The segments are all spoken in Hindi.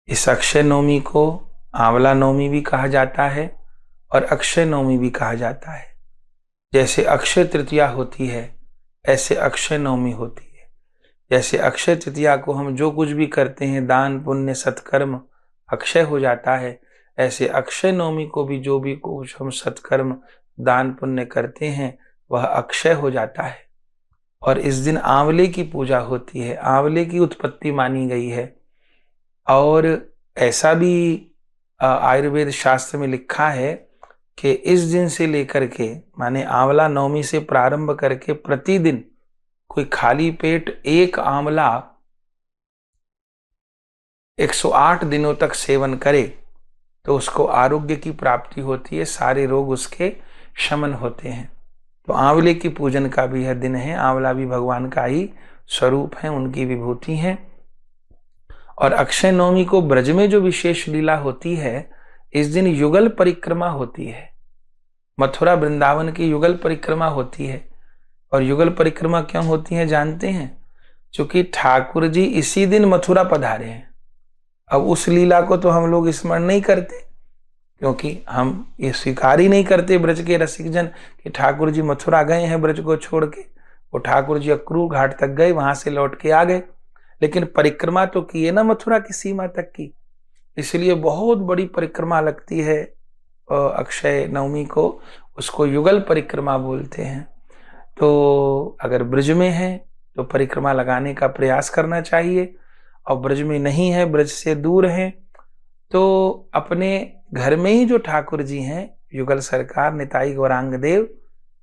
इस अक्षय नवमी को आंवला नवमी भी कहा जाता है और अक्षय नवमी भी कहा जाता है। जैसे अक्षय तृतीया होती है ऐसे अक्षय नवमी होती है। जैसे अक्षय तृतीया को हम जो कुछ भी करते हैं दान पुण्य सत्कर्म अक्षय हो जाता है, ऐसे अक्षय नवमी को भी जो भी कुछ हम सत्कर्म दान पुण्य करते हैं वह अक्षय हो जाता है। और इस दिन आंवले की पूजा होती है, आंवले की उत्पत्ति मानी गई है। और ऐसा भी आयुर्वेद शास्त्र में लिखा है कि इस दिन से लेकर के माने आंवला नवमी से प्रारंभ करके प्रतिदिन कोई खाली पेट एक आंवला 108 दिनों तक सेवन करे तो उसको आरोग्य की प्राप्ति होती है, सारे रोग उसके शमन होते हैं। तो आंवले की पूजन का भी यह दिन है। आंवला भी भगवान का ही स्वरूप है, उनकी विभूति है। और अक्षय नवमी को ब्रज में जो विशेष लीला होती है, इस दिन युगल परिक्रमा होती है। मथुरा वृंदावन की युगल परिक्रमा होती है। और युगल परिक्रमा क्यों होती है जानते हैं? क्योंकि ठाकुर जी इसी दिन मथुरा पधारे हैं। अब उस लीला को तो हम लोग स्मरण नहीं करते, क्योंकि हम ये स्वीकार ही नहीं करते ब्रज के रसिक जन कि ठाकुर जी मथुरा गए हैं ब्रज को छोड़ के। वो ठाकुर जी अक्रूर घाट तक गए, वहां से लौट के आ गए, लेकिन परिक्रमा तो किए ना मथुरा की सीमा तक की। इसलिए बहुत बड़ी परिक्रमा लगती है अक्षय नवमी को, उसको युगल परिक्रमा बोलते हैं। तो अगर ब्रज में है तो परिक्रमा लगाने का प्रयास करना चाहिए, और ब्रज में नहीं है, ब्रज से दूर है, तो अपने घर में ही जो ठाकुर जी हैं, युगल सरकार, निताई गौरांग देव,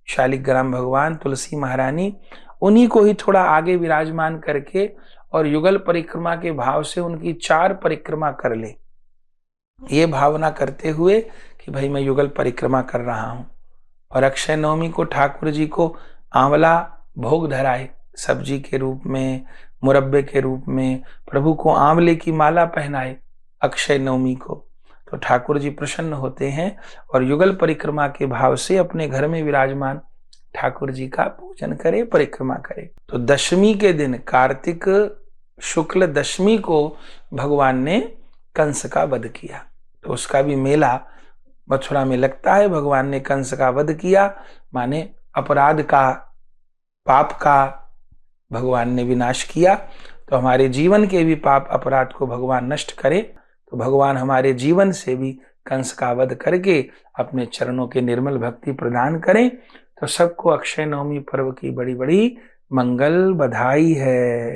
शालिग्राम भगवान, तुलसी महारानी, उन्हीं को ही थोड़ा आगे विराजमान करके और युगल परिक्रमा के भाव से उनकी 4 परिक्रमा कर ले, ये भावना करते हुए कि भाई मैं युगल परिक्रमा कर रहा हूं। और अक्षय नवमी को ठाकुर जी को आंवला भोग धराए, सब्जी के रूप में, मुरब्बे के रूप में, प्रभु को आंवले की माला पहनाए अक्षय नवमी को, तो ठाकुर जी प्रसन्न होते हैं और युगल परिक्रमा के भाव से अपने घर में विराजमान ठाकुर जी का पूजन करे, परिक्रमा करे। तो दशमी के दिन, कार्तिक शुक्ल दशमी को भगवान ने कंस का वध किया, तो उसका भी मेला मथुरा में लगता है। भगवान ने कंस का वध किया माने अपराध का, पाप का भगवान ने विनाश किया। तो हमारे जीवन के भी पाप अपराध को भगवान नष्ट करे, तो भगवान हमारे जीवन से भी कंस का वध करके अपने चरणों के निर्मल भक्ति प्रदान करें। तो सबको अक्षय नवमी पर्व की बड़ी बड़ी मंगल बधाई है।